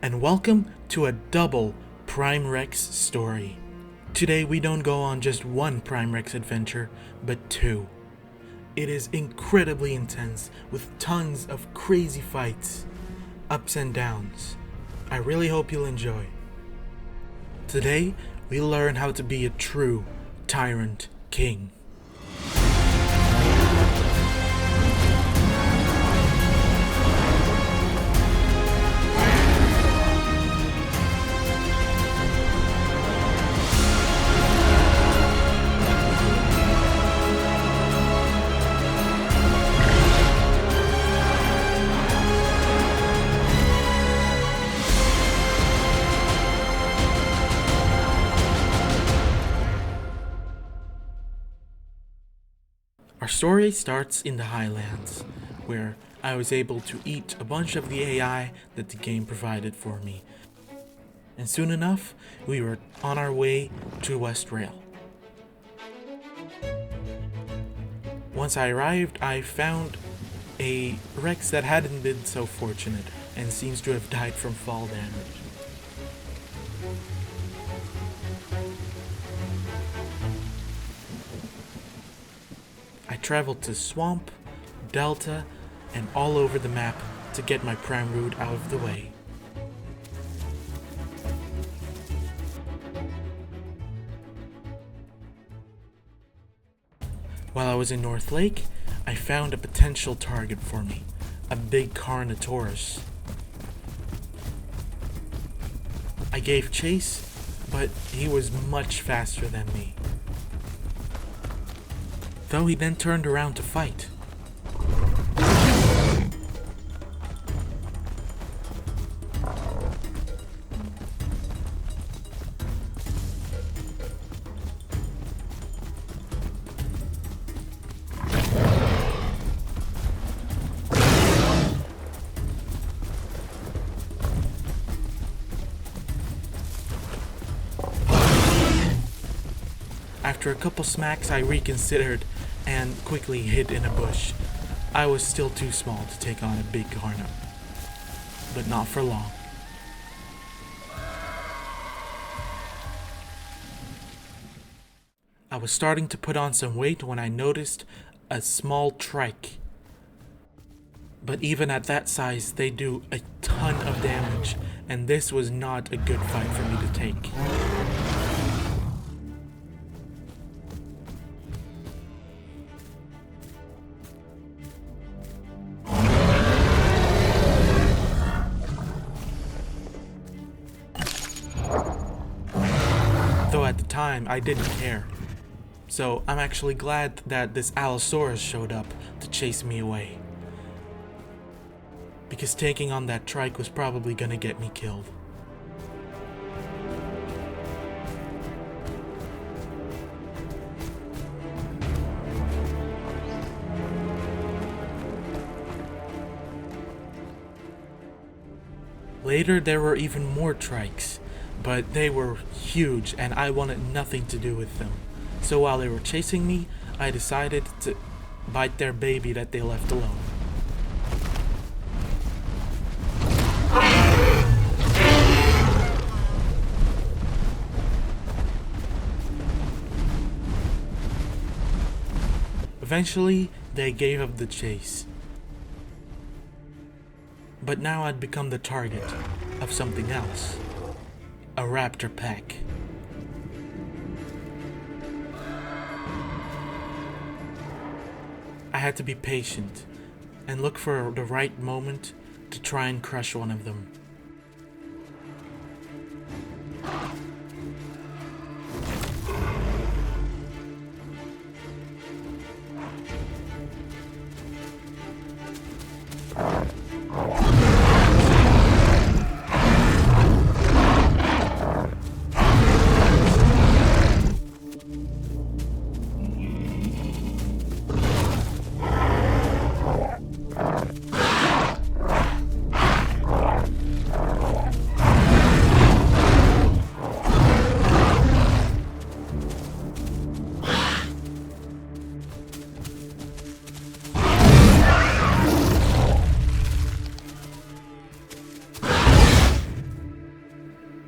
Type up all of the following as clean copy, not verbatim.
and welcome to a double Prime Rex story. Today we don't go on just one Prime Rex adventure, but two. It is incredibly intense with tons of crazy fights, ups and downs. I really hope you'll enjoy. Today we learn how to be a true tyrant king. Our story starts in the Highlands, where I was able to eat a bunch of the AI that the game provided for me. And soon enough, we were on our way to West Rail. Once I arrived, I found a Rex that hadn't been so fortunate and seems to have died from fall damage. I traveled to Swamp, Delta, and all over the map to get my prime route out of the way. While I was in North Lake, I found a potential target for me, a big Carnotaurus. I gave chase, but he was much faster than me. Though he then turned around to fight. After a couple smacks, I reconsidered and quickly hid in a bush. I was still too small to take on a big Carno, but not for long. I was starting to put on some weight when I noticed a small trike. But even at that size, they do a ton of damage, and this was not a good fight for me to take. Though at the time, I didn't care. So I'm actually glad that this Allosaurus showed up to chase me away. Because taking on that trike was probably gonna get me killed. Later there were even more trikes, but they were huge and I wanted nothing to do with them. So while they were chasing me, I decided to bite their baby that they left alone. Eventually, they gave up the chase. But now I'd become the target of something else. A raptor pack. I had to be patient and look for the right moment to try and crush one of them.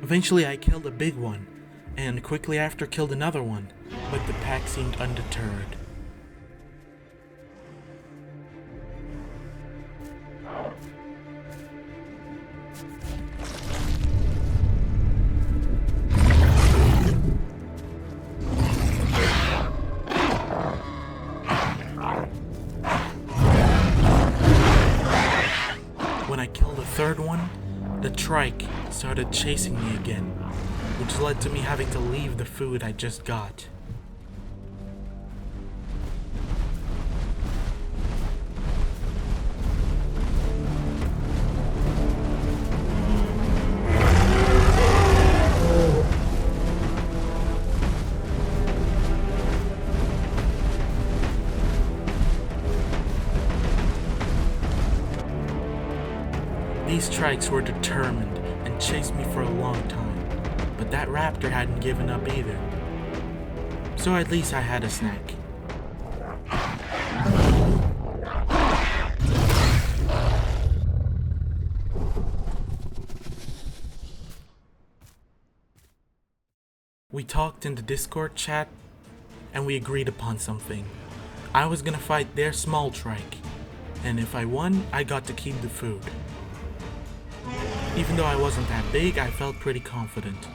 Eventually I killed a big one, and quickly after killed another one, but the pack seemed undeterred. When I killed a third one, the trike started chasing me again, which led to me having to leave the food I just got. These trikes were determined and chased me for a long time, but that raptor hadn't given up either. So at least I had a snack. We talked in the Discord chat, and we agreed upon something. I was gonna fight their small trike, and if I won, I got to keep the food. Even though I wasn't that big, I felt pretty confident.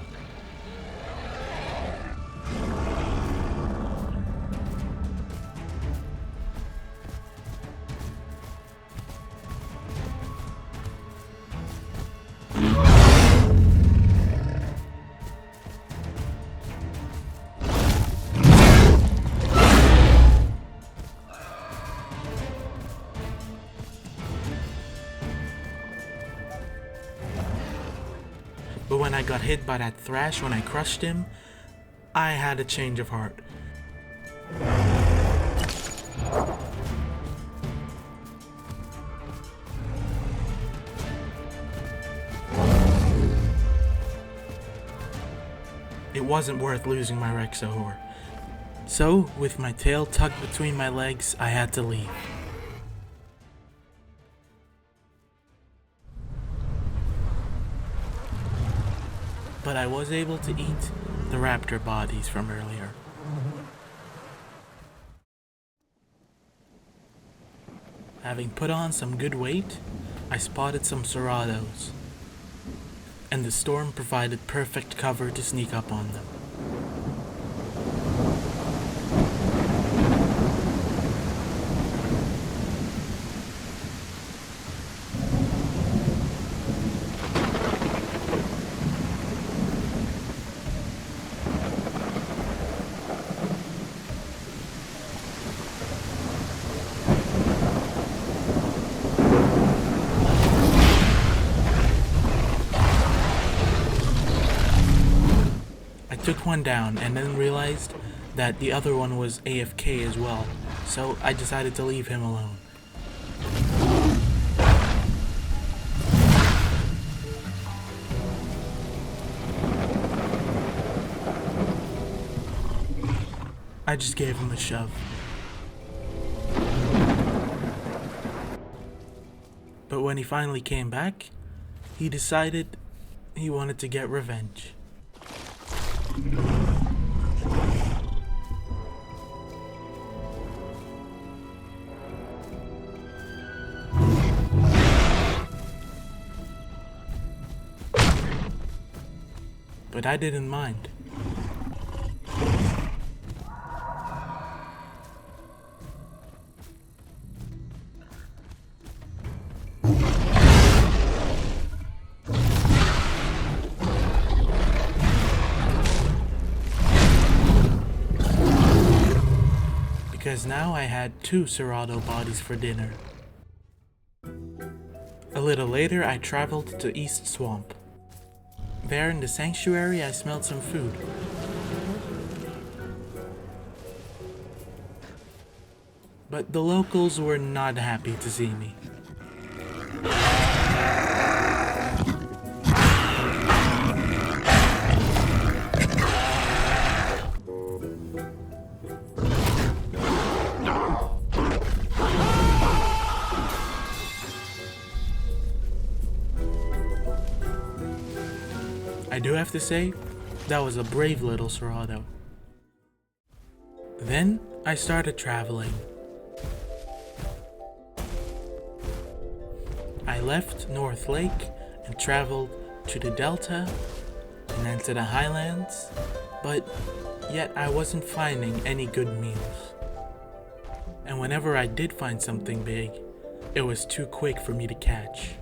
But when I got hit by that thrash when I crushed him, I had a change of heart. It wasn't worth losing my Rexahor. So, with my tail tucked between my legs, I had to leave. But I was able to eat the raptor bodies from earlier. Having put on some good weight, I spotted some Cerados, and the storm provided perfect cover to sneak up on them. Took one down and then realized that the other one was AFK as well, so I decided to leave him alone. I just gave him a shove. But when he finally came back, he decided he wanted to get revenge. But I didn't mind. Because now I had 2 Cerado bodies for dinner. A little later, I traveled to East Swamp. There in the sanctuary, I smelled some food. But the locals were not happy to see me. I do have to say, that was a brave little Serrado. Then I started traveling. I left North Lake and traveled to the Delta and then to the Highlands, but yet I wasn't finding any good meals. And whenever I did find something big, it was too quick for me to catch.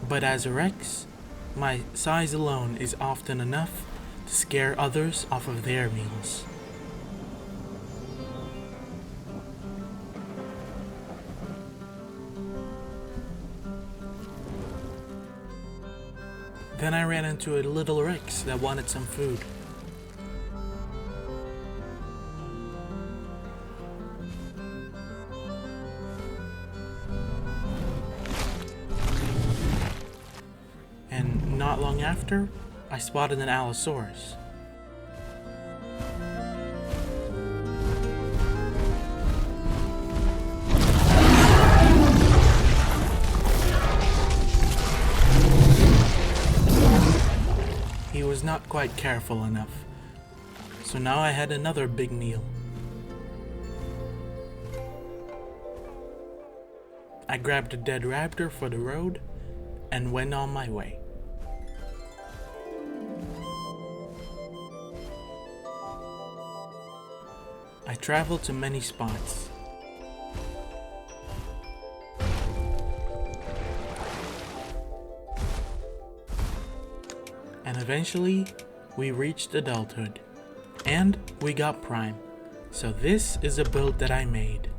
But as a Rex, my size alone is often enough to scare others off of their meals. Then I ran into a little Rex that wanted some food. And not long after, I spotted an Allosaurus. He was not quite careful enough, so now I had another big meal. I grabbed a dead raptor for the road and went on my way. I traveled to many spots. And eventually, we reached adulthood. And we got Prime. So this is a build that I made.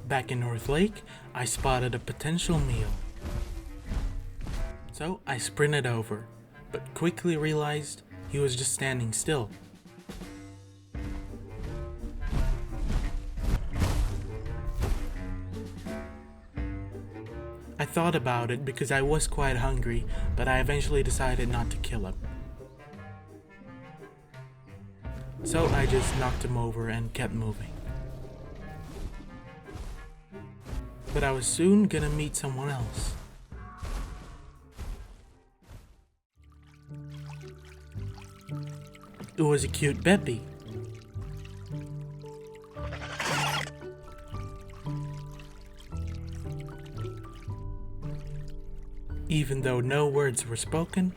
Back in North Lake, I spotted a potential meal. So I sprinted over, but quickly realized he was just standing still. I thought about it because I was quite hungry, but I eventually decided not to kill him. So I just knocked him over and kept moving. But I was soon gonna meet someone else. It was a cute Beppy. Even though no words were spoken,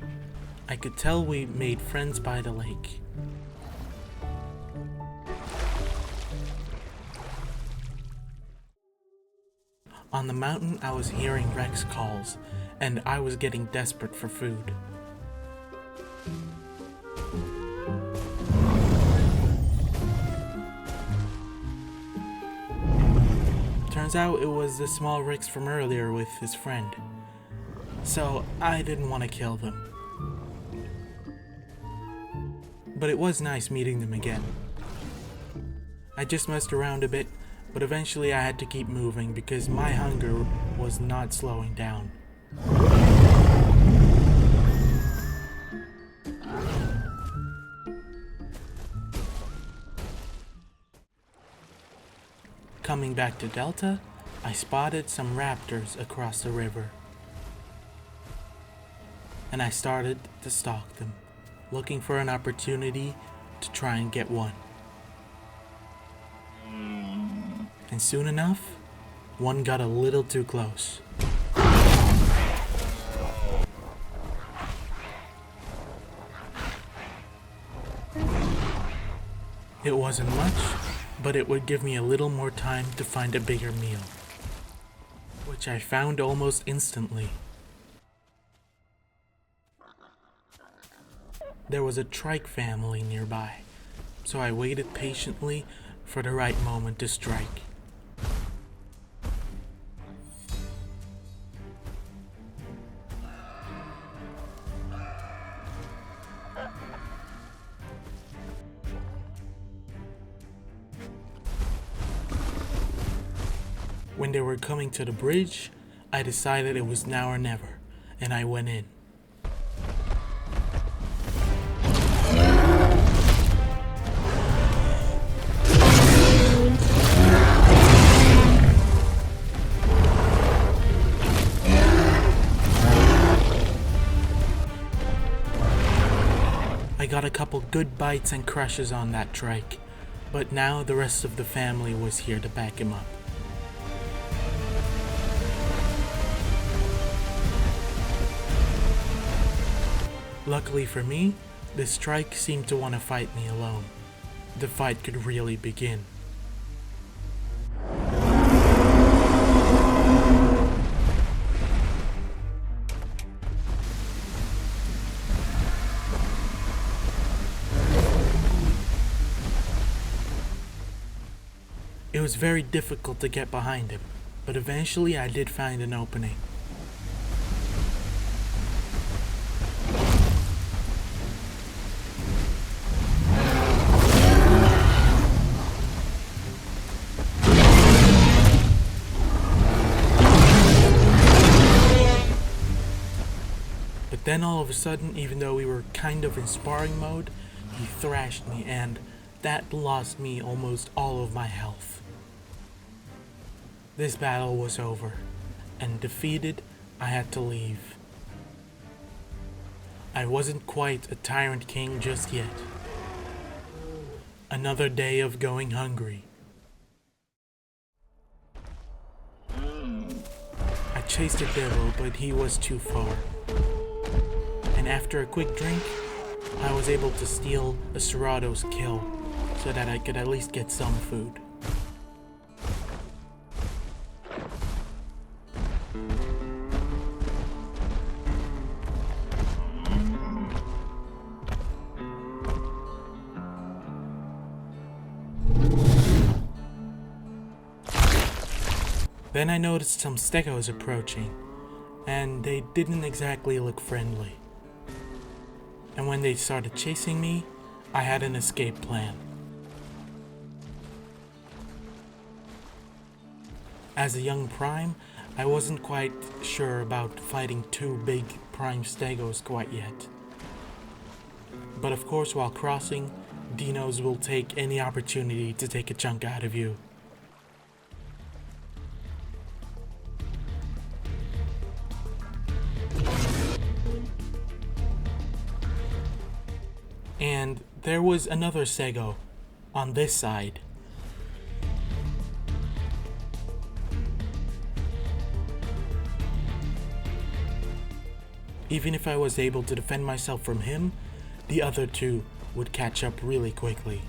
I could tell we made friends by the lake. On the mountain, I was hearing Rex calls, and I was getting desperate for food. Turns out it was the small Rex from earlier with his friend. So I didn't want to kill them. But it was nice meeting them again. I just messed around a bit, but eventually I had to keep moving because my hunger was not slowing down. Coming back to Delta, I spotted some raptors across the river. And I started to stalk them, looking for an opportunity to try and get one. And soon enough, one got a little too close. It wasn't much, but it would give me a little more time to find a bigger meal, which I found almost instantly. There was a trike family nearby, so I waited patiently for the right moment to strike. When they were coming to the bridge, I decided it was now or never, and I went in. I got a couple good bites and crushes on that trike, but now the rest of the family was here to back him up. Luckily for me, this trike seemed to want to fight me alone. The fight could really begin. It was very difficult to get behind him, but eventually I did find an opening. But then all of a sudden, even though we were kind of in sparring mode, he thrashed me, and that lost me almost all of my health. This battle was over, and defeated, I had to leave. I wasn't quite a tyrant king just yet. Another day of going hungry. I chased a devil, but he was too far. And after a quick drink, I was able to steal a Serado's kill so that I could at least get some food. Then I noticed some stegos approaching, and they didn't exactly look friendly. And when they started chasing me, I had an escape plan. As a young prime, I wasn't quite sure about fighting two big prime stegos quite yet. But of course, while crossing, dinos will take any opportunity to take a chunk out of you. And there was another stego on this side. Even if I was able to defend myself from him, the other two would catch up really quickly.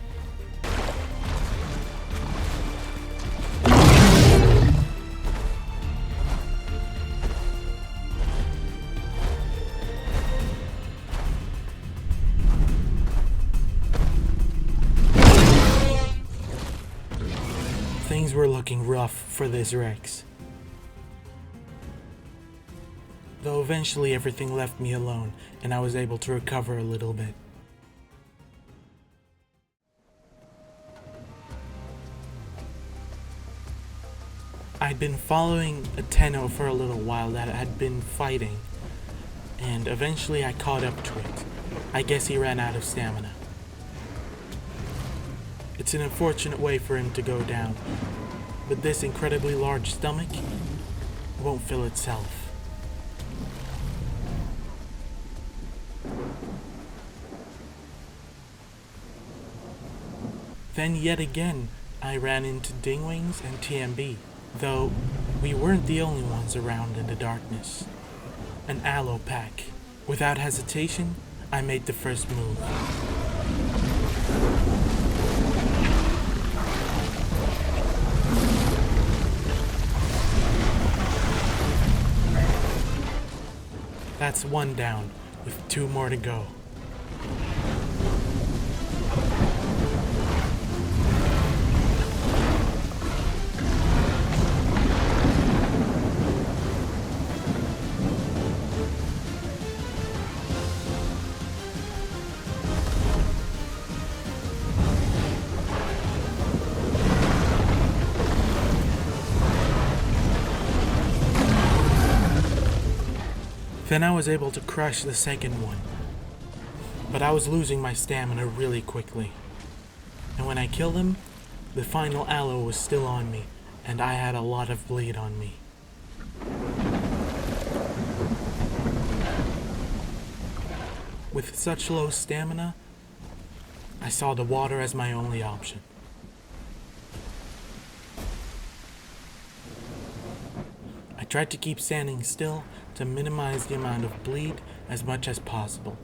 Things were looking rough for this Rex. Though eventually everything left me alone and I was able to recover a little bit. I'd been following a Tenno for a little while that had been fighting, and eventually I caught up to it. I guess he ran out of stamina. It's an unfortunate way for him to go down, but this incredibly large stomach won't fill itself. Then yet again, I ran into Dingwings and TMB, though we weren't the only ones around in the darkness. An aloe pack. Without hesitation, I made the first move. That's one down, with two more to go. Then I was able to crush the second one, but I was losing my stamina really quickly. And when I killed him, the final aloe was still on me, and I had a lot of bleed on me. With such low stamina, I saw the water as my only option. I tried to keep standing still to minimize the amount of bleed as much as possible.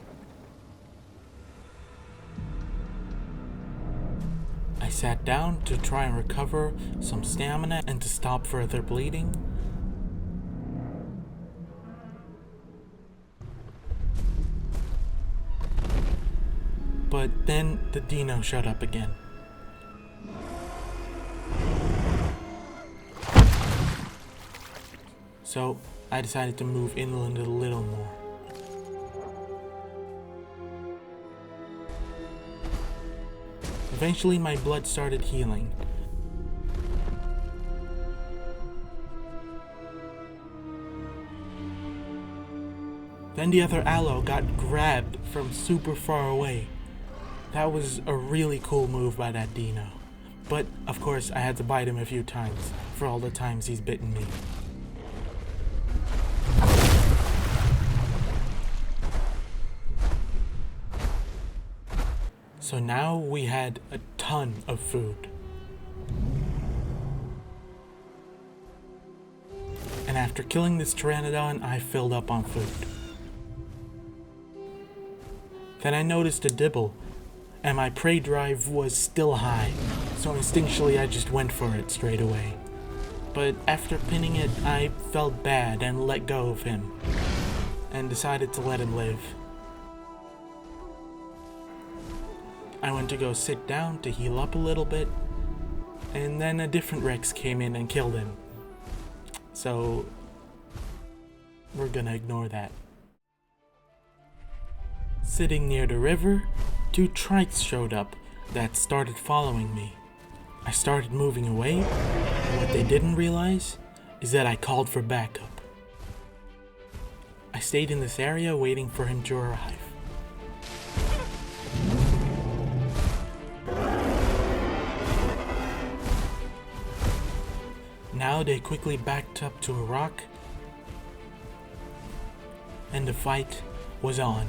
I sat down to try and recover some stamina and to stop further bleeding. But then the dino showed up again. So I decided to move inland a little more. Eventually my blood started healing. Then the other aloe got grabbed from super far away. That was a really cool move by that dino. But of course I had to bite him a few times for all the times he's bitten me. So now we had a ton of food. And after killing this pteranodon, I filled up on food. Then I noticed a dibble, and my prey drive was still high, so instinctually I just went for it straight away. But after pinning it, I felt bad and let go of him, and decided to let him live. I went to go sit down to heal up a little bit, and then a different Rex came in and killed him. So we're gonna ignore that. Sitting near the river, 2 trites showed up that started following me. I started moving away, and what they didn't realize is that I called for backup. I stayed in this area waiting for him to arrive. Now they quickly backed up to a rock, and the fight was on.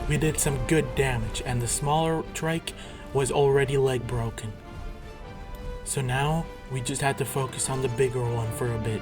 We did some good damage, and the smaller trike was already leg broken. So now we just had to focus on the bigger one for a bit.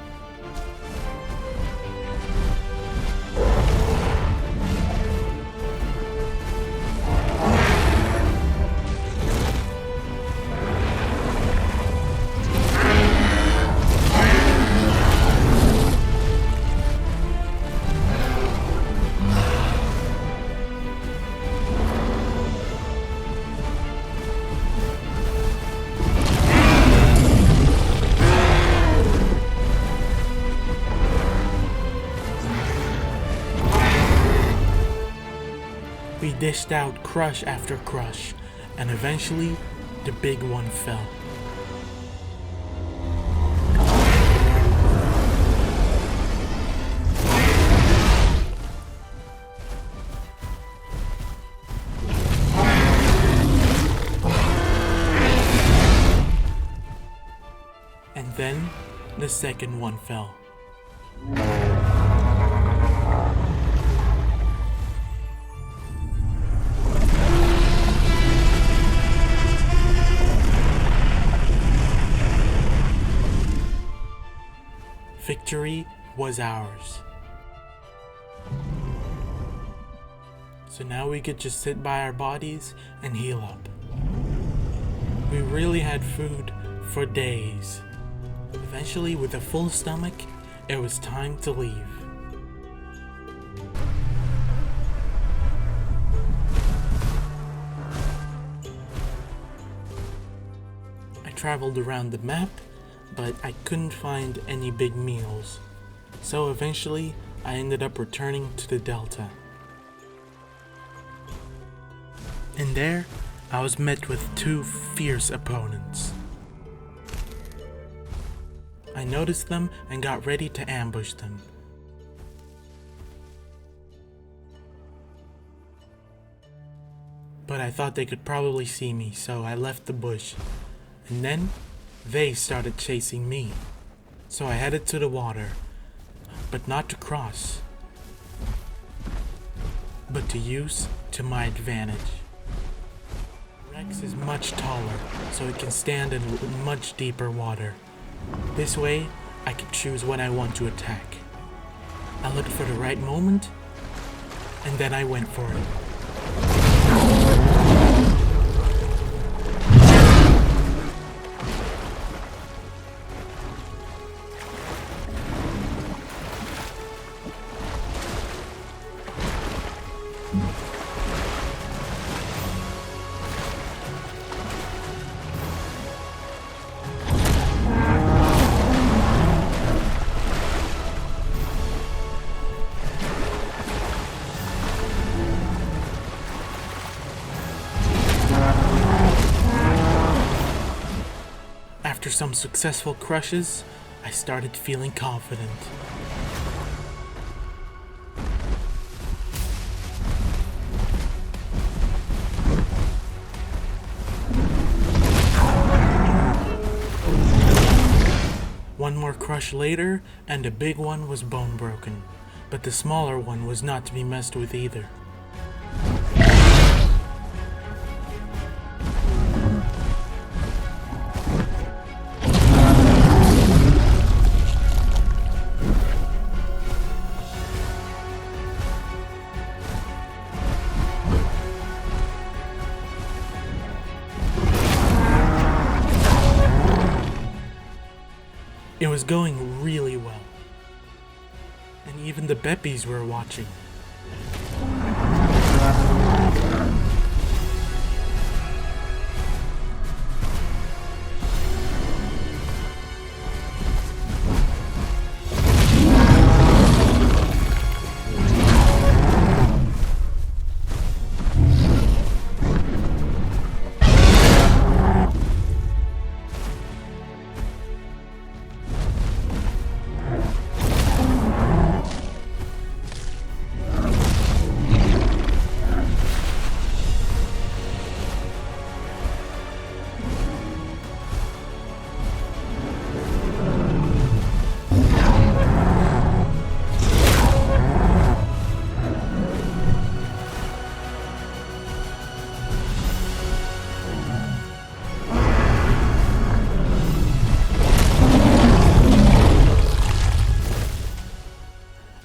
We dished out crush after crush, and eventually the big one fell. And then the second one fell. Victory was ours. So now we could just sit by our bodies and heal up. We really had food for days. Eventually, with a full stomach, it was time to leave. I traveled around the map but I couldn't find any big meals. So eventually, I ended up returning to the Delta. And there, I was met with two fierce opponents. I noticed them and got ready to ambush them. But I thought they could probably see me, so I left the bush. And then, they started chasing me. So I headed to the water, but not to cross, but to use to my advantage. Rex is much taller, so it can stand in much deeper water. This way, I can choose when I want to attack. I looked for the right moment, and then I went for it. After some successful crushes, I started feeling confident. One more crush later, and the big one was bone broken, but the smaller one was not to be messed with either. It was going really well, and even the Beppies were watching.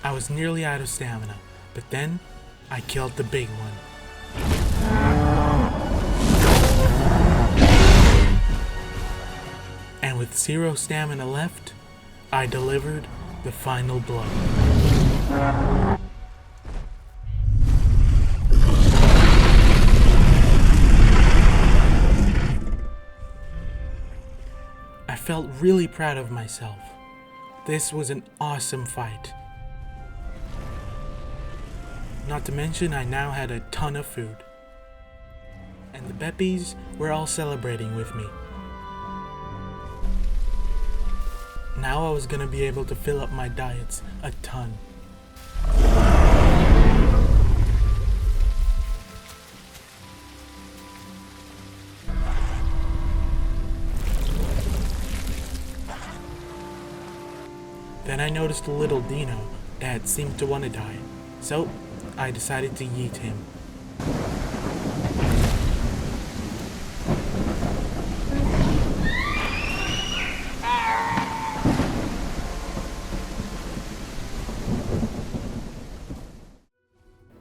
I was nearly out of stamina, but then I killed the big one. And with 0 stamina left, I delivered the final blow. I felt really proud of myself. This was an awesome fight. Not to mention, I now had a ton of food. And the Beppies were all celebrating with me. Now I was gonna be able to fill up my diets a ton. Then I noticed a little Dino that seemed to want to die. So I decided to yeet him.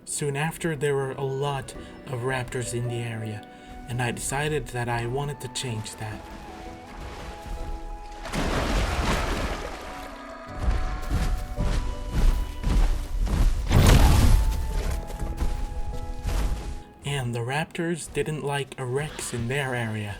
Soon after, there were a lot of raptors in the area, and I decided that I wanted to change that. And the raptors didn't like a Rex in their area.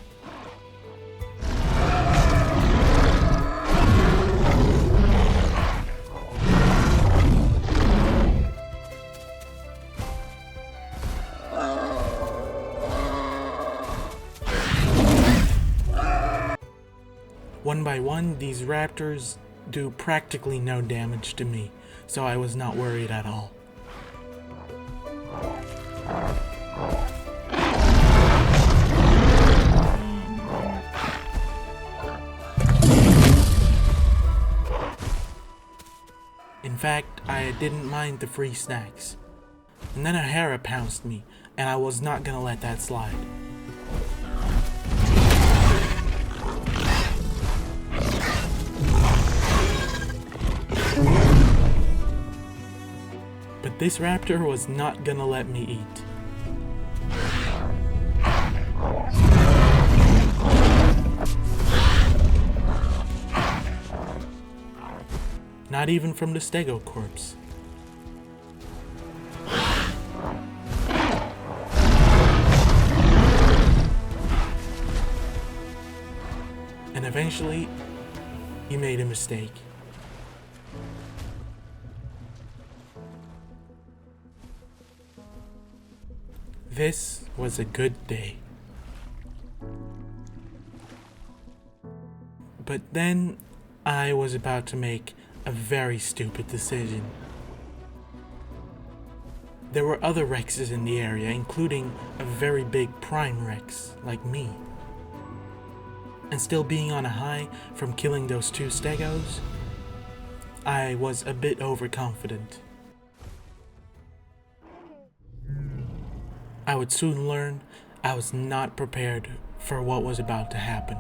one by one, these raptors do practically no damage to me, so I was not worried at all. In fact, I didn't mind the free snacks. And then a hare pounced me, and I was not gonna let that slide. But this raptor was not gonna let me eat. Not even from the stego corpse. And eventually, he made a mistake. This was a good day. But then, I was about to make a very stupid decision. There were other Rexes in the area, including a very big Prime Rex like me. And still being on a high from killing those 2 stegos, I was a bit overconfident. I would soon learn I was not prepared for what was about to happen.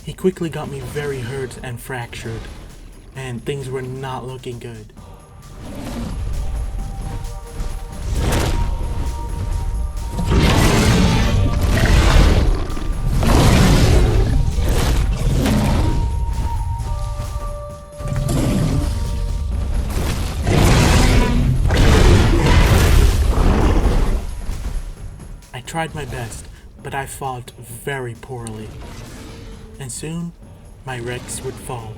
He quickly got me very hurt and fractured, and things were not looking good. I tried my best, but I fought very poorly. And soon, my Rex would fall.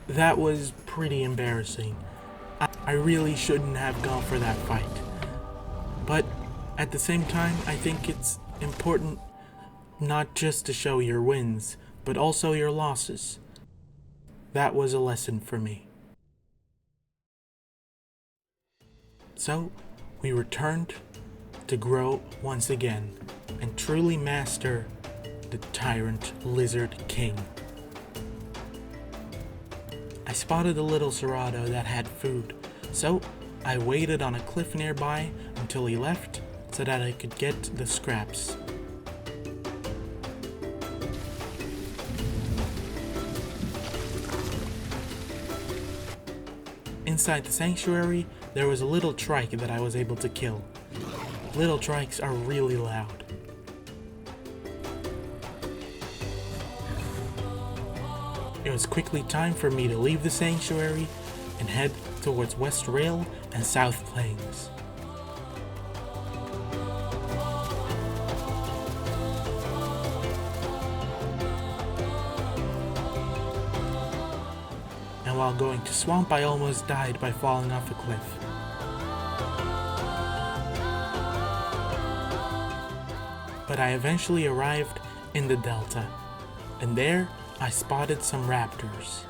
That was pretty embarrassing. I really shouldn't have gone for that fight. But at the same time, I think it's important not just to show your wins, but also your losses. That was a lesson for me. So, we returned to grow once again and truly master the Tyrant Lizard King. I spotted a little Cerrado that had food, so I waited on a cliff nearby until he left so that I could get the scraps. Inside the sanctuary, there was a little trike that I was able to kill. Little trikes are really loud. It was quickly time for me to leave the sanctuary and head towards West Rail and South Plains. And while going to Swamp, I almost died by falling off a cliff. But I eventually arrived in the Delta, and there I spotted some raptors.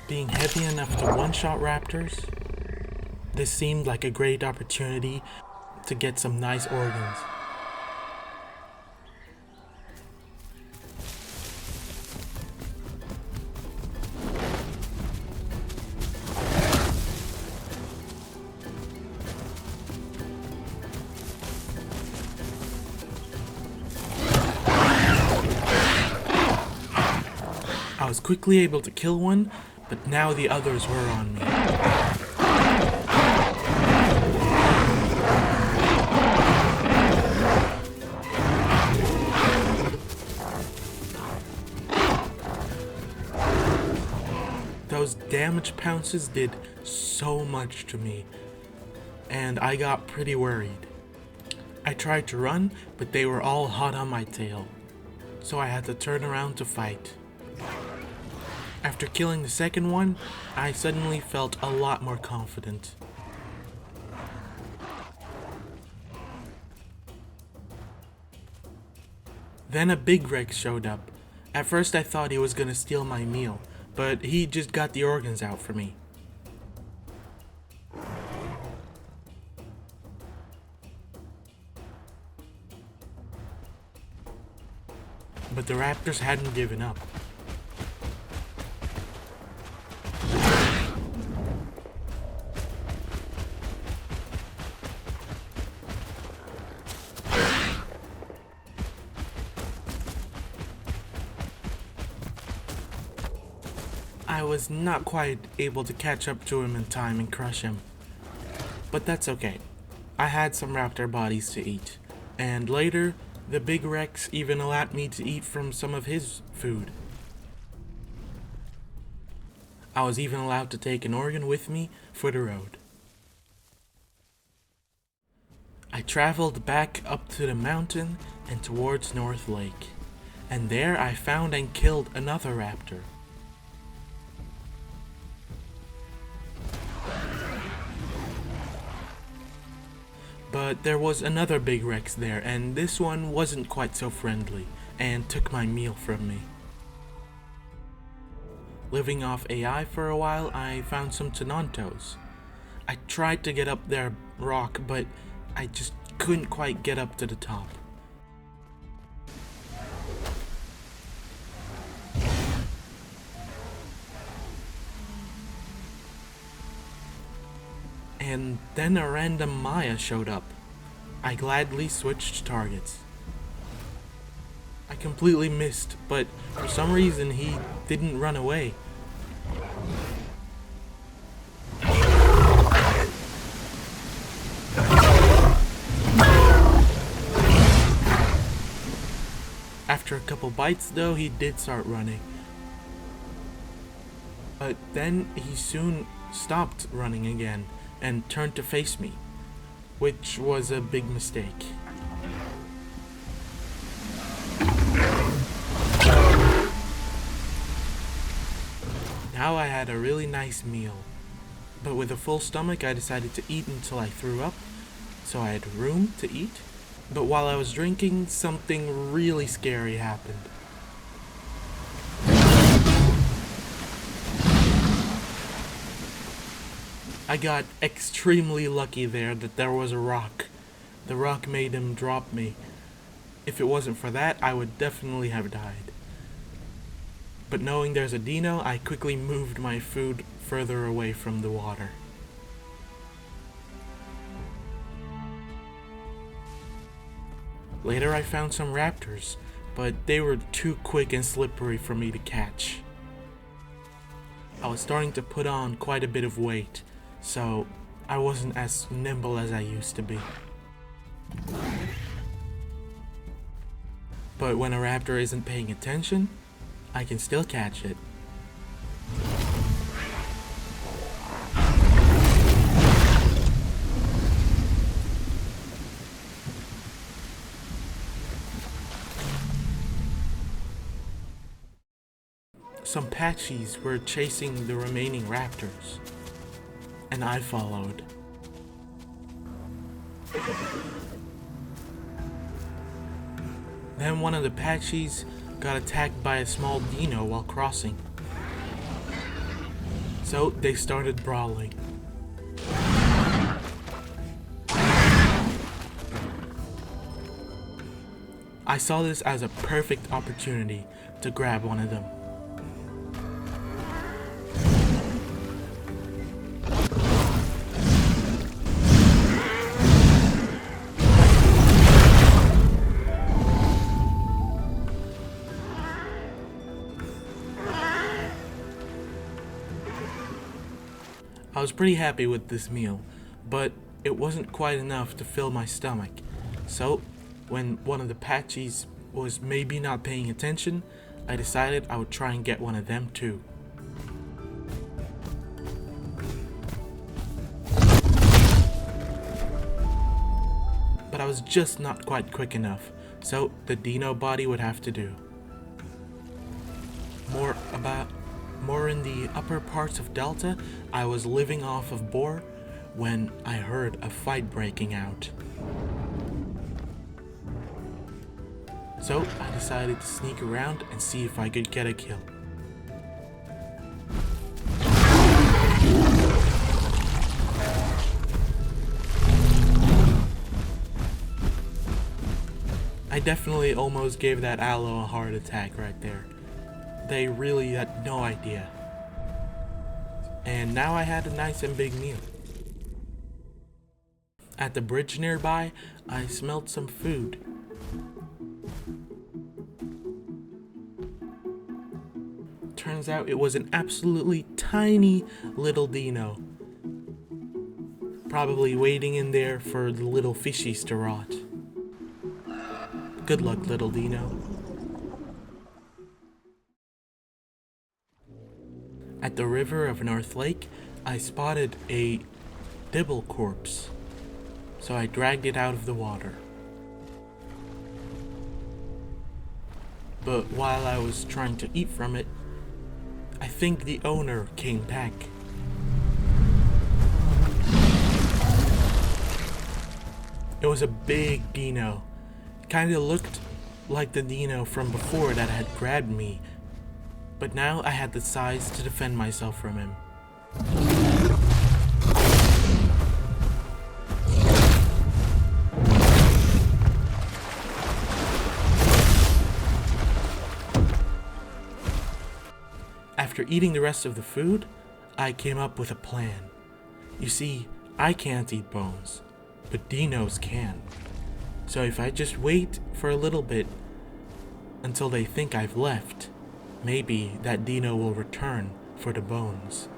Being heavy enough to one-shot raptors, this seemed like a great opportunity to get some nice organs. I was quickly able to kill one, but now the others were on me. those damage pounces did so much to me, and I got pretty worried. I tried to run, but they were all hot on my tail, so I had to turn around to fight. After killing the second one, I suddenly felt a lot more confident. Then a big Rex showed up. At first I thought he was gonna steal my meal, but he just got the organs out for me. But the raptors hadn't given up. I was not quite able to catch up to him in time and crush him. But that's okay. I had some raptor bodies to eat, and later, the big Rex even allowed me to eat from some of his food. I was even allowed to take an organ with me for the road. I traveled back up to the mountain and towards North Lake, and there I found and killed another raptor. But there was another big Rex there, and this one wasn't quite so friendly, and took my meal from me. Living off AI for a while, I found some Tenontos. I tried to get up their rock, but I just couldn't quite get up to the top. And then a random Maya showed up. I gladly switched targets. I completely missed, but for some reason he didn't run away. After a couple bites though, he did start running. But then he soon stopped running again and turned to face me, which was a big mistake. Now I had a really nice meal, but with a full stomach I decided to eat until I threw up, so I had room to eat. But while I was drinking, something really scary happened. I got extremely lucky there that there was a rock. The rock made him drop me. If it wasn't for that, I would definitely have died. But knowing there's a dino, I quickly moved my food further away from the water. Later I found some raptors, but they were too quick and slippery for me to catch. I was starting to put on quite a bit of weight, so I wasn't as nimble as I used to be. But when a raptor isn't paying attention, I can still catch it. Some Patchies were chasing the remaining raptors, and I followed. Then one of the Patchies got attacked by a small dino while crossing, so they started brawling. I saw this as a perfect opportunity to grab one of them. I was pretty happy with this meal, but it wasn't quite enough to fill my stomach, so when one of the Patchies was maybe not paying attention, I decided I would try and get one of them too. I was just not quite quick enough, so the dino body would have to do. More in the upper parts of Delta, I was living off of boar when I heard a fight breaking out. So I decided to sneak around and see if I could get a kill. I definitely almost gave that aloe a heart attack right there. They really had no idea. And now I had a nice and big meal. At the bridge nearby, I smelled some food. Turns out it was an absolutely tiny little dino. Probably waiting in there for the little fishies to rot. Good luck, little dino. At the river of North Lake, I spotted a dibble corpse, so I dragged it out of the water. But while I was trying to eat from it, I think the owner came back. It was a big dino. Kinda looked like the dino from before that had grabbed me, but now I had the size to defend myself from him. After eating the rest of the food, I came up with a plan. You see, I can't eat bones, but dinos can. So if I just wait for a little bit until they think I've left, maybe that dino will return for the bones.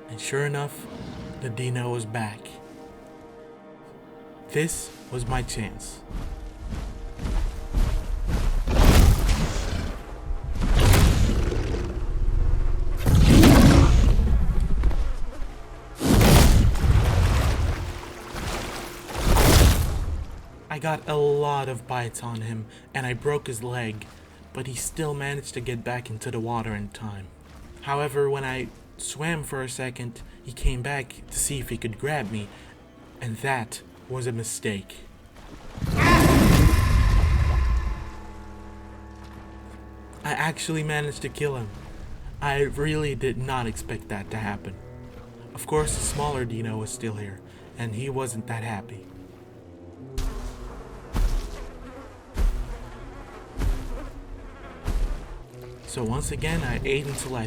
And sure enough, the dino was back. This was my chance. I got a lot of bites on him and I broke his leg, but he still managed to get back into the water in time. However, when I swam for a second, he came back to see if he could grab me, and that was a mistake. I actually managed to kill him. I really did not expect that to happen. Of course, the smaller dino was still here, and he wasn't that happy. So once again, I ate until I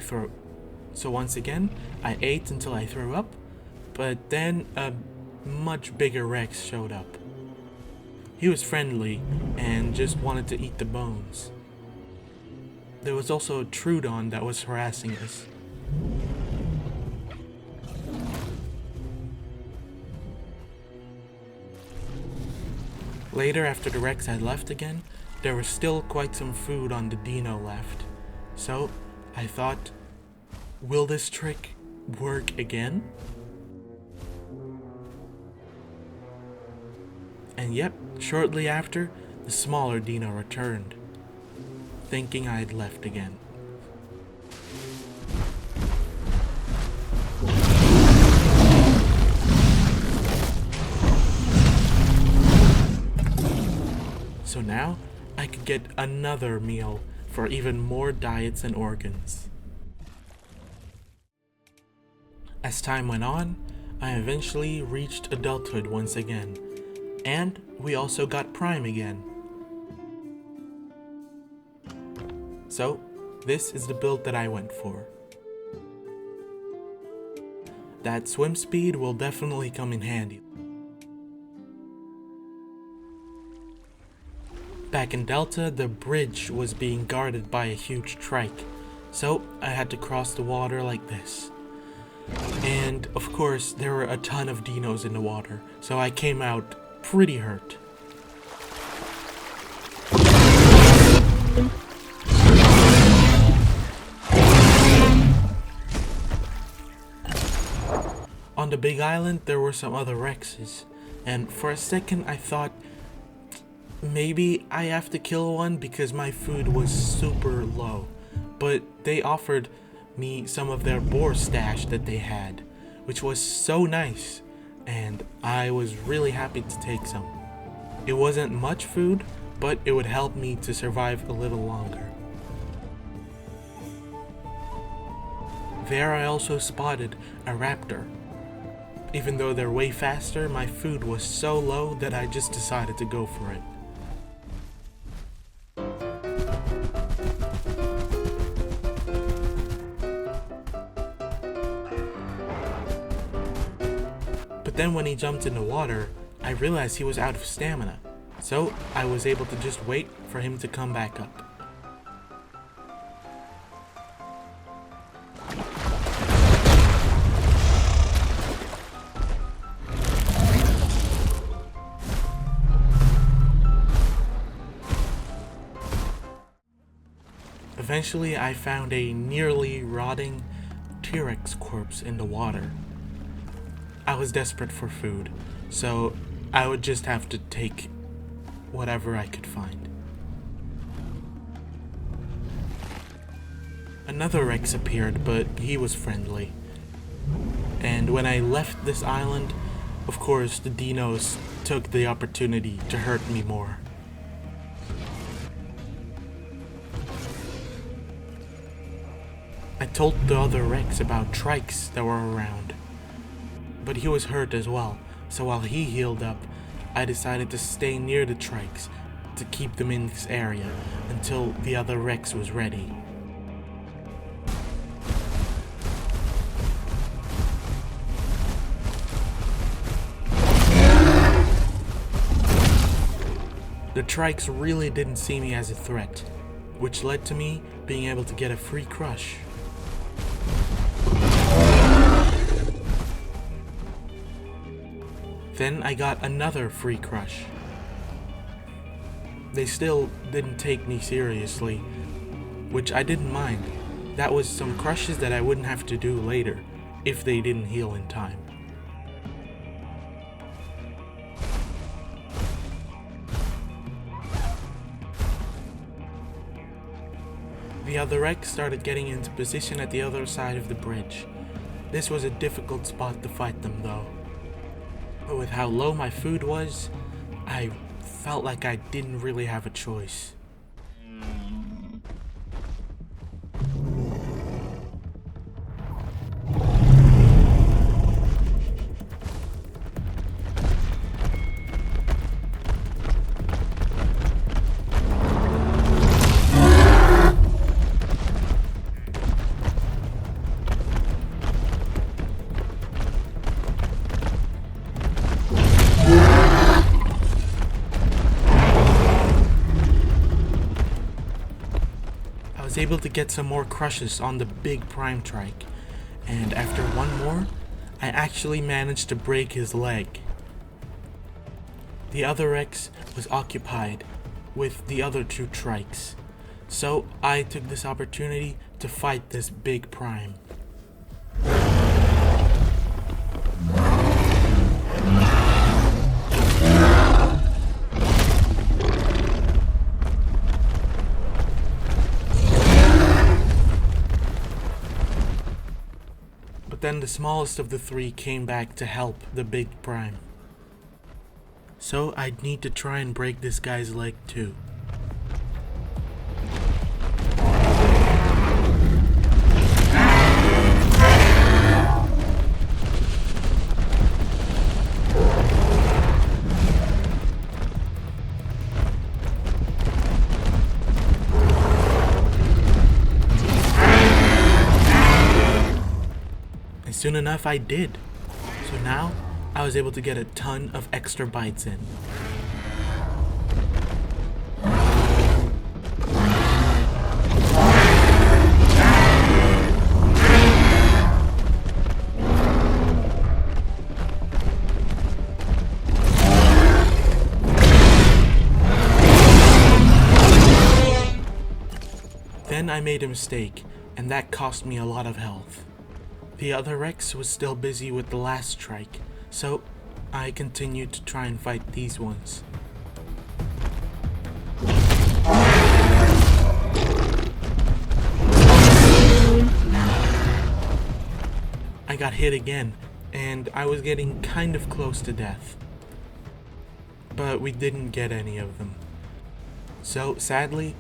threw up, but then a much bigger Rex showed up. He was friendly and just wanted to eat the bones. There was also a Trudon that was harassing us. Later, after the Rex had left again, there was still quite some food on the dino left. So, I thought, will this trick work again? And yep, shortly after, the smaller dino returned, thinking I had left again. So now, I could get another meal for even more diets and organs. As time went on, I eventually reached adulthood once again, and we also got Prime again. So, this is the build that I went for. That swim speed will definitely come in handy. Back in Delta, the bridge was being guarded by a huge trike, so I had to cross the water like this. And of course, there were a ton of dinos in the water, so I came out pretty hurt. the big island, there were some other Rexes, and for a second I thought maybe I have to kill one because my food was super low. But they offered me some of their boar stash that they had, which was so nice, and I was really happy to take some. It wasn't much food, but it would help me to survive a little longer. There I also spotted a raptor. Even though they're way faster, my food was so low that I just decided to go for it. But then when he jumped in the water, I realized he was out of stamina, so I was able to just wait for him to come back up. Eventually, I found a nearly rotting T-Rex corpse in the water. I was desperate for food, so I would just have to take whatever I could find. Another Rex appeared, but he was friendly. And when I left this island, of course, the dinos took the opportunity to hurt me more. I told the other Rex about trikes that were around, but he was hurt as well, so while he healed up, I decided to stay near the trikes to keep them in this area until the other Rex was ready. The trikes really didn't see me as a threat, which led to me being able to get a free crush. Then I got another free crush. They still didn't take me seriously, which I didn't mind. That was some crushes that I wouldn't have to do later if they didn't heal in time. The other Rex started getting into position at the other side of the bridge. This was a difficult spot to fight them though. But with how low my food was, I felt like I didn't really have a choice. I was able to get some more crushes on the big prime trike, and after one more, I actually managed to break his leg. The other Rex was occupied with the other two trikes, so I took this opportunity to fight this big prime. Then the smallest of the three came back to help the big prime. So I'd need to try and break this guy's leg too. Soon enough I did. So now I was able to get a ton of extra bites in. Then I made a mistake, and that cost me a lot of health. The other Rex was still busy with the last strike, so I continued to try and fight these ones. I got hit again, and I was getting kind of close to death. But we didn't get any of them. So sadly,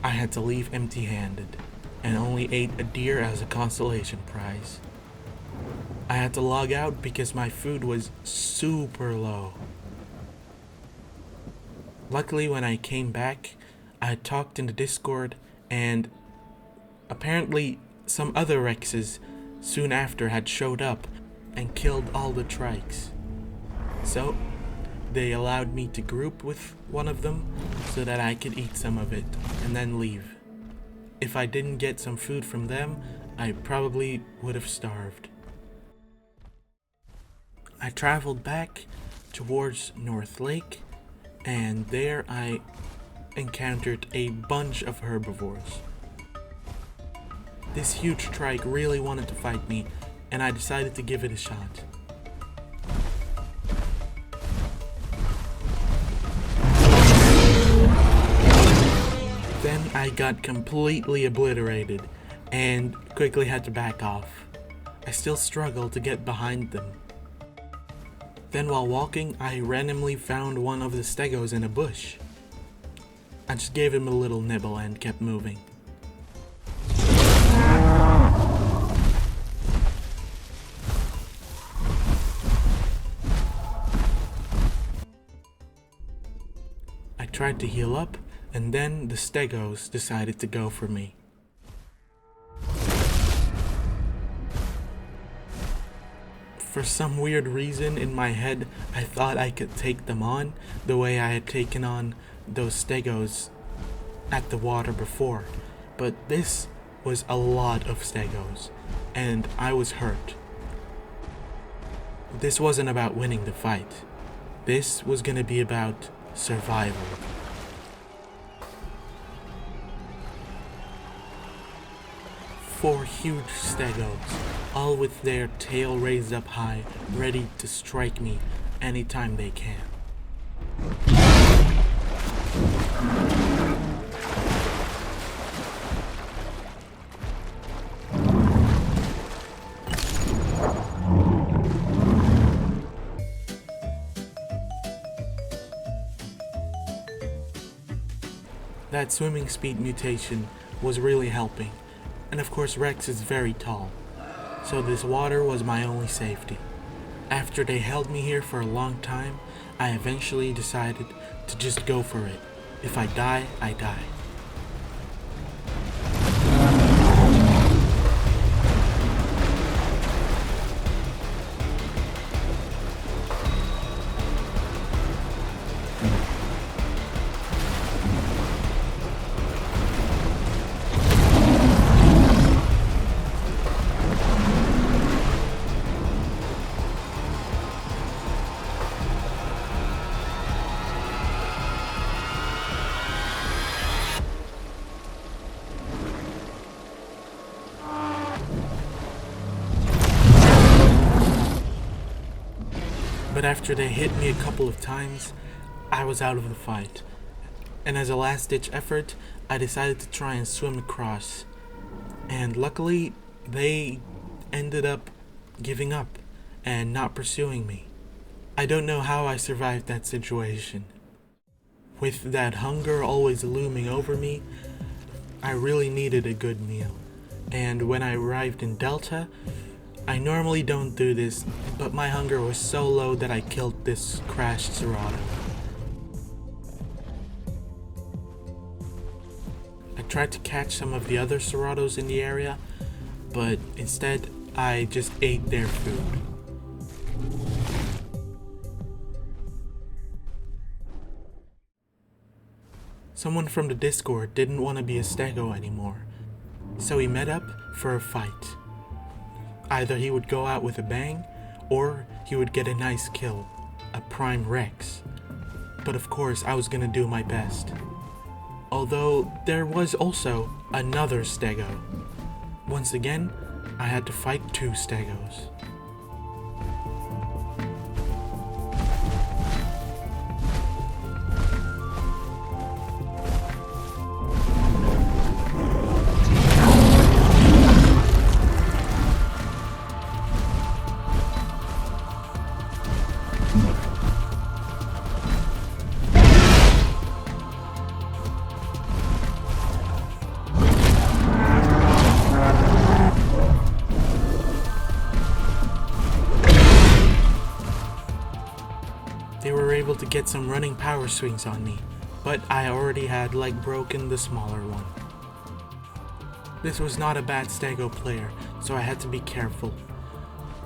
I had to leave empty-handed, and only ate a deer as a consolation prize. I had to log out because my food was super low. Luckily, when I came back, I talked in the Discord, and apparently some other Rexes soon after had showed up and killed all the trikes. So they allowed me to group with one of them so that I could eat some of it and then leave. If I didn't get some food from them, I probably would have starved. I traveled back towards North Lake, and there I encountered a bunch of herbivores. This huge trike really wanted to fight me, and I decided to give it a shot. Then I got completely obliterated and quickly had to back off. I still struggled to get behind them. Then while walking, I randomly found one of the stegos in a bush. I just gave him a little nibble and kept moving. I tried to heal up, and then the stegos decided to go for me. For some weird reason in my head, I thought I could take them on the way I had taken on those stegos at the water before, but this was a lot of stegos, and I was hurt. This wasn't about winning the fight. This was gonna be about survival. Four huge stegos, all with their tail raised up high, ready to strike me anytime they can. That swimming speed mutation was really helping. And of course Rex is very tall, so this water was my only safety. After they held me here for a long time, I eventually decided to just go for it. If I die, I die. But after they hit me a couple of times, I was out of the fight. And as a last-ditch effort, I decided to try and swim across. And luckily, they ended up giving up and not pursuing me. I don't know how I survived that situation. With that hunger always looming over me, I really needed a good meal. And when I arrived in Delta, I normally don't do this, but my hunger was so low that I killed this crashed Serato. I tried to catch some of the other Seratos in the area, but instead I just ate their food. Someone from the Discord didn't want to be a stego anymore, so we met up for a fight. Either he would go out with a bang, or he would get a nice kill, a prime Rex. But of course, I was gonna do my best. Although, there was also another stego. Once again, I had to fight 2 stegos. They were able to get some running power swings on me, but I already had broken the smaller one. This was not a bad stego player, so I had to be careful.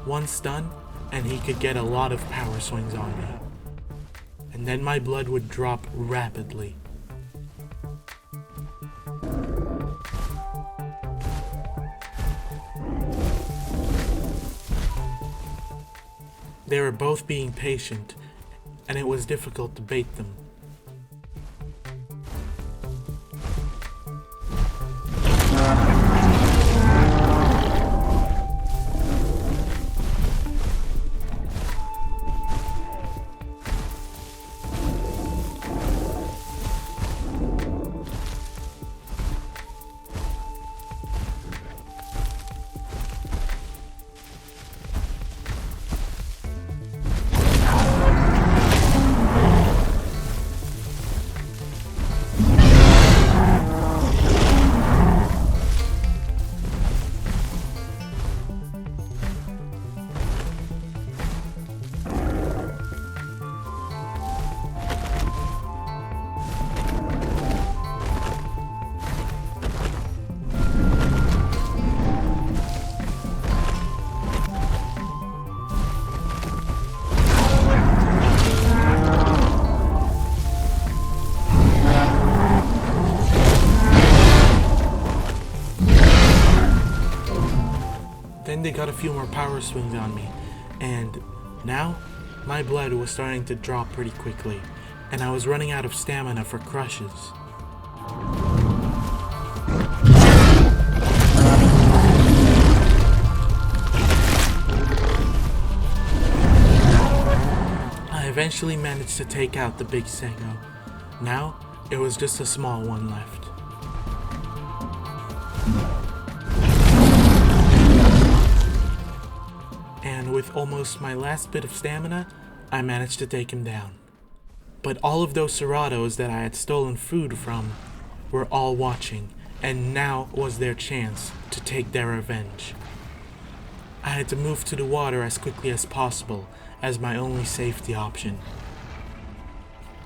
One stun, and he could get a lot of power swings on me. And then my blood would drop rapidly. They were both being patient, and it was difficult to bait them. Then they got a few more power swings on me, and now my blood was starting to drop pretty quickly, and I was running out of stamina for crushes. I eventually managed to take out the big stego. Now it was just a small one left. And with almost my last bit of stamina, I managed to take him down. But all of those Seratos that I had stolen food from were all watching, and now was their chance to take their revenge. I had to move to the water as quickly as possible as my only safety option.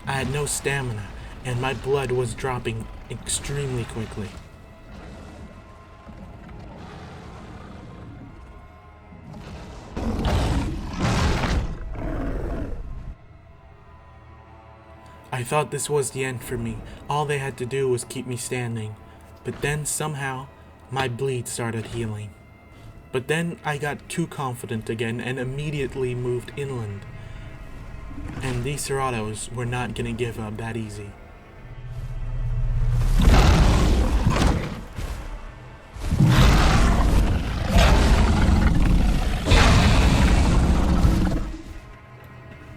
I had no stamina, and my blood was dropping extremely quickly. I thought this was the end for me. All they had to do was keep me standing. But then somehow, my bleed started healing. But then I got too confident again and immediately moved inland. And these Seratos were not gonna give up that easy.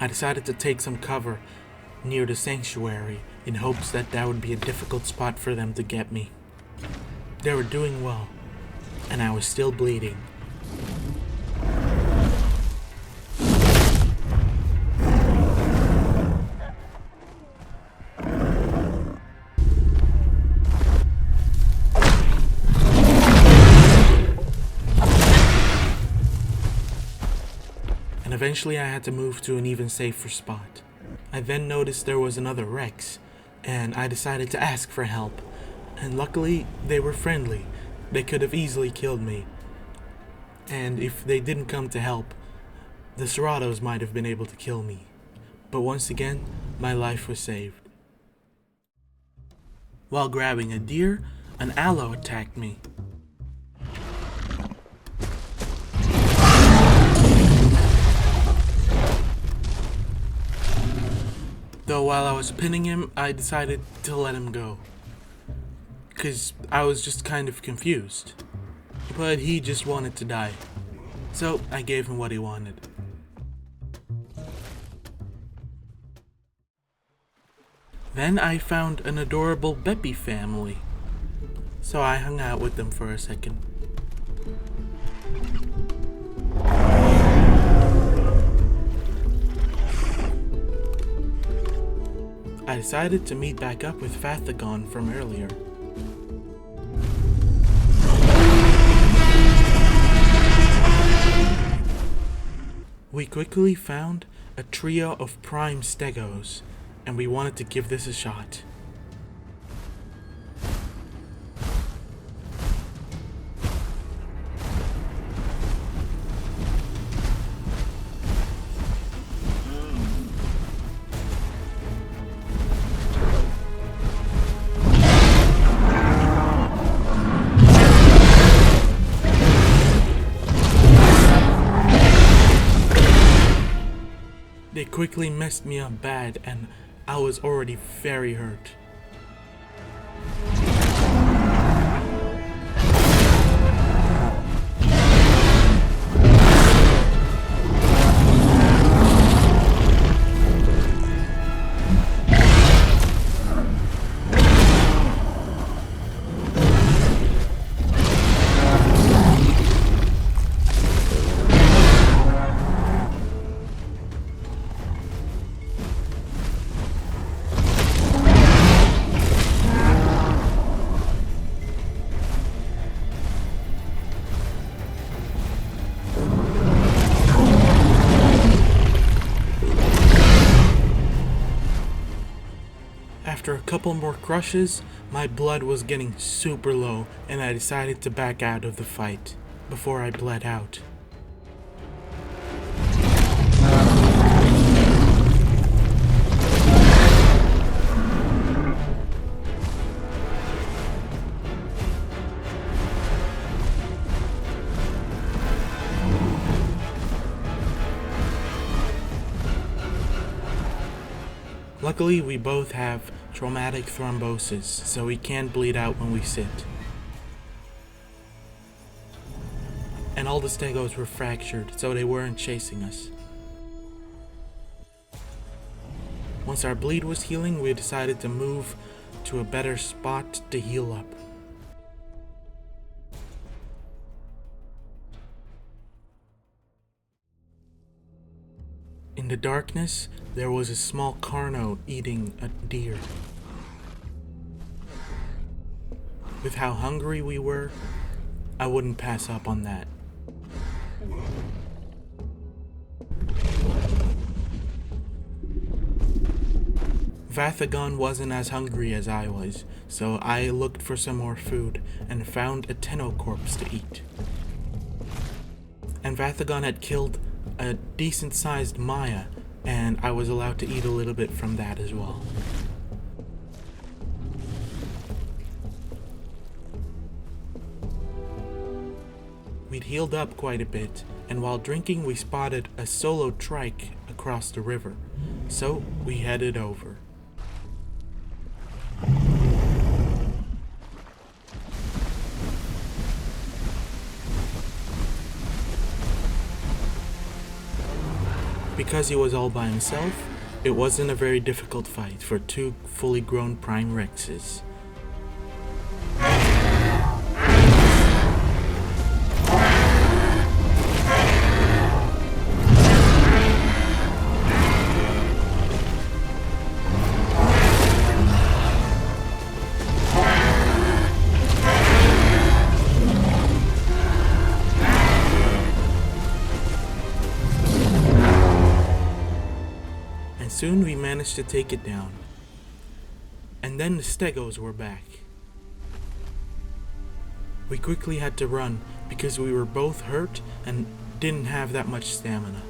I decided to take some cover near the sanctuary in hopes that that would be a difficult spot for them to get me. They were doing well, and I was still bleeding. And eventually I had to move to an even safer spot. I then noticed there was another Rex, and I decided to ask for help. And luckily, they were friendly. They could have easily killed me. And if they didn't come to help, the Seratos might have been able to kill me. But once again, my life was saved. While grabbing a deer, an aloe attacked me. Though while I was pinning him, I decided to let him go. 'Cause I was just kind of confused. but he just wanted to die. So I gave him what he wanted. Then I found an adorable Beppy family, so I hung out with them for a second. I decided to meet back up with Fathagon from earlier. We quickly found a trio of prime stegos, and we wanted to give this a shot. They quickly messed me up bad, and I was already very hurt. After a couple more crushes, my blood was getting super low, and I decided to back out of the fight before I bled out. Luckily, we both have traumatic thrombosis, so we can't bleed out when we sit. And all the stegos were fractured, so they weren't chasing us. Once our bleed was healing, we decided to move to a better spot to heal up. In the darkness, there was a small carno eating a deer. With how hungry we were, I wouldn't pass up on that. Vathagon wasn't as hungry as I was, so I looked for some more food and found a Tenno corpse to eat. And Vathagon had killed a decent-sized Maya, and I was allowed to eat a little bit from that as well. We'd healed up quite a bit, and while drinking we spotted a solo trike across the river, so we headed over. Because he was all by himself, it wasn't a very difficult fight for two fully grown Prime Rexes. Soon we managed to take it down, and then the stegos were back. We quickly had to run because we were both hurt and didn't have that much stamina.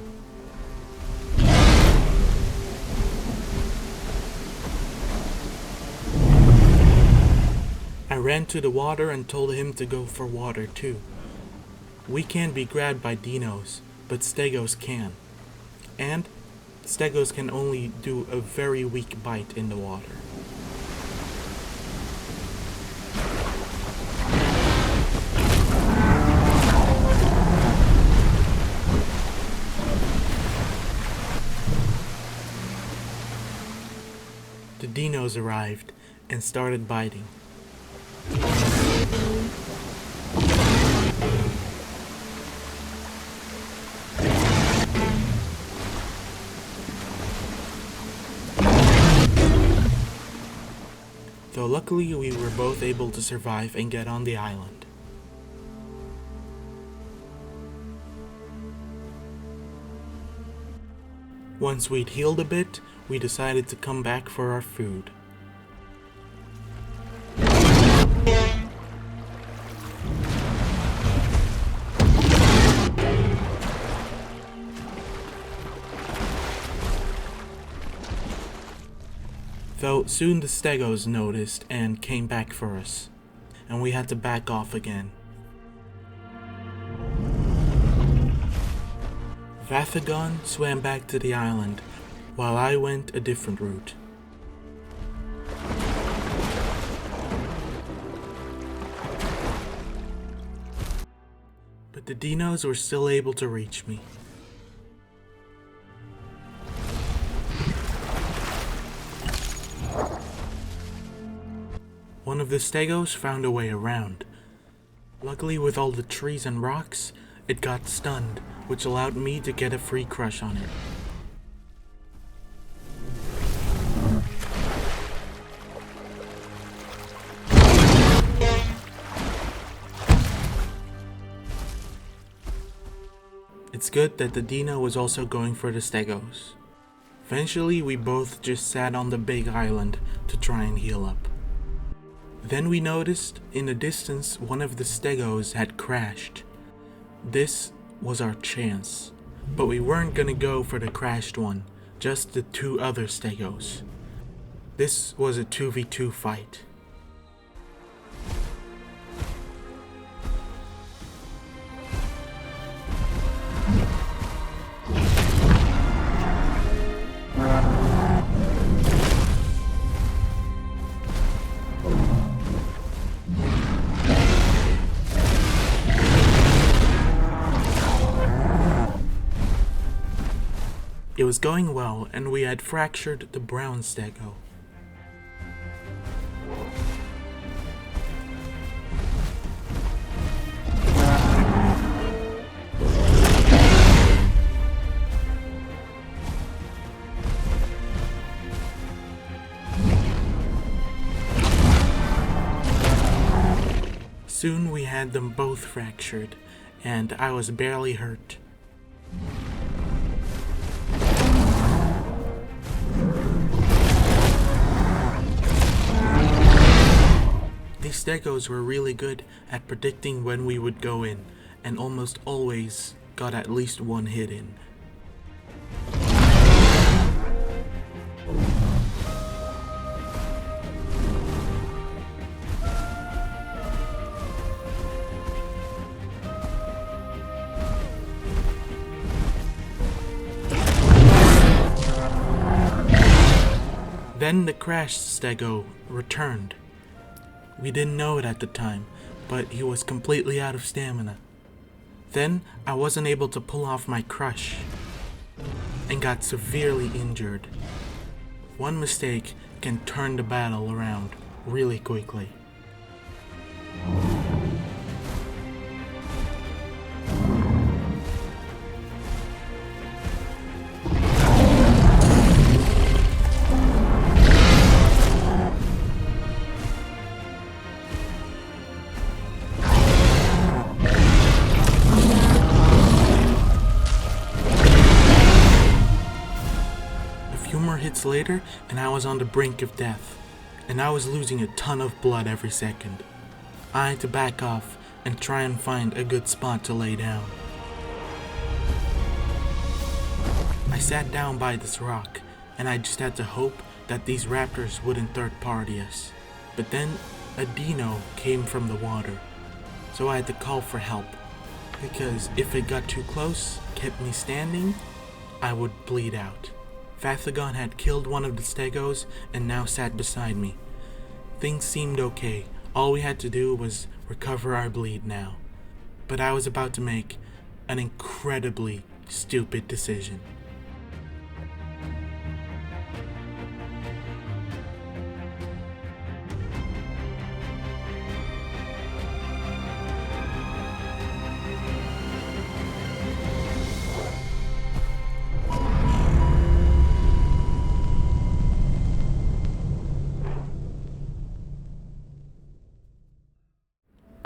I ran to the water and told him to go for water too. We can be grabbed by dinos, but stegos can. And stegos can only do a very weak bite in the water. The dinos arrived and started biting. Though luckily we were both able to survive and get on the island. Once we'd healed a bit, we decided to come back for our food. Though soon the stegos noticed and came back for us, and we had to back off again. Vathagon swam back to the island, while I went a different route. But the dinos were still able to reach me. One of the stegos found a way around. Luckily, with all the trees and rocks, it got stunned, which allowed me to get a free crush on it. It's good that the dino was also going for the stegos. Eventually, we both just sat on the big island to try and heal up. Then we noticed in the distance one of the stegos had crashed. This was our chance, but we weren't gonna go for the crashed one, just the two other stegos. This was a 2v2 fight. It was going well, and we had fractured the brown stego. Soon we had them both fractured, and I was barely hurt. These stegos were really good at predicting when we would go in, and almost always got at least one hit in. Then the crashed stego returned. We didn't know it at the time, but he was completely out of stamina. Then I wasn't able to pull off my crush and got severely injured. One mistake can turn the battle around really quickly. Hits later, and I was on the brink of death, and I was losing a ton of blood every second. I had to back off and try and find a good spot to lay down. I sat down by this rock, and I just had to hope that these raptors wouldn't third party us. But then a dino came from the water, so I had to call for help, because if it got too close, kept me standing, I would bleed out. Vathagon had killed one of the stegos and now sat beside me. Things seemed okay. All we had to do was recover our bleed now. But I was about to make an incredibly stupid decision.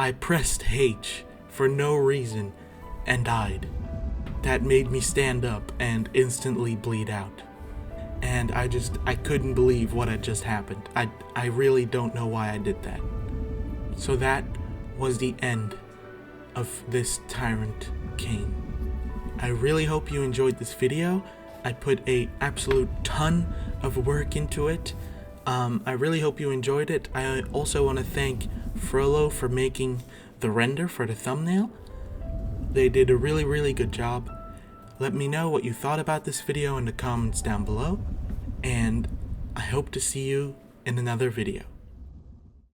I pressed H for no reason and died. That made me stand up and instantly bleed out. And I couldn't believe what had just happened. I really don't know why I did that. So that was the end of this Tyrant King. I really hope you enjoyed this video. I put a absolute ton of work into it. I really hope you enjoyed it. I also want to thank Frollo for making the render for the thumbnail. They did a really good job. Let me know what you thought about this video in the comments down below, and I hope to see you in another video.